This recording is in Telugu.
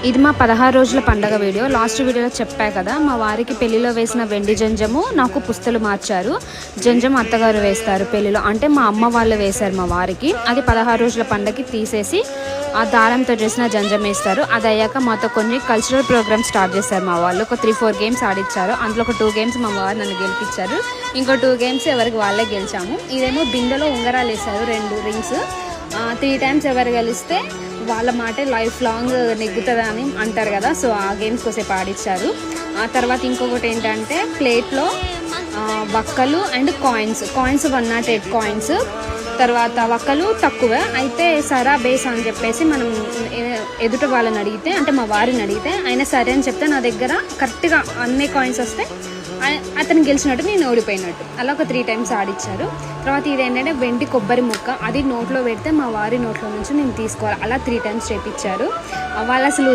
ఇది మా 16 రోజుల పండగ వీడియో. లాస్ట్ వీడియోలో చెప్పా కదా, మా వారికి పెళ్లిలో వేసిన వెండి జంజము నాకు పుస్తలు మార్చారు. జంజం అత్తగారు వేస్తారు పెళ్లిలో, అంటే మా అమ్మ వాళ్ళు వేశారు మా వారికి. అది 16 రోజుల పండగకి తీసేసి ఆ దారంతో చేసిన జంజం వేస్తారు. అది అయ్యాక మాతో కొన్ని కల్చరల్ ప్రోగ్రామ్స్ స్టార్ట్ చేశారు మా వాళ్ళు. ఒక 3-4 గేమ్స్ ఆడిచ్చారు. అందులో ఒక 2 గేమ్స్ మా వారు నన్ను గెలిపించారు. ఇంకో 2 గేమ్స్ ఎవరికి వాళ్ళే గెలిచాము. ఇదేమో బిందెలో ఉంగరాలు వేశారు, 2 రింగ్స్. 3 టైమ్స్ ఎవరు గెలిస్తే వాళ్ళ మాట లైఫ్ లాంగ్ నెగ్గుతుందని అంటారు కదా, సో ఆ గేమ్స్ కోసేపు ఆడిచ్చారు. ఆ తర్వాత ఇంకొకటి ఏంటంటే ప్లేట్లో వక్కలు అండ్ కాయిన్స్ 108 కాయిన్స్. తర్వాత వక్కలు తక్కువ అయితే సరా బేస్ అని చెప్పేసి మనం ఎదుట వాళ్ళని అడిగితే, అంటే మా వారిని అడిగితే ఆయన సరే అని చెప్తే నా దగ్గర కరెక్ట్గా అన్ని కాయిన్స్ వస్తే అతను గెలిచినట్టు, నేను ఓడిపోయినట్టు. అలా ఒక 3 టైమ్స్ ఆడిచ్చారు. తర్వాత ఇదేంటంటే వెండి కొబ్బరి ముక్క, అది నోట్లో పెడితే మా వారి నోట్లో నుంచి నేను తీసుకోవాలి. అలా 3 టైమ్స్ చేపించారు. వాళ్ళు అసలు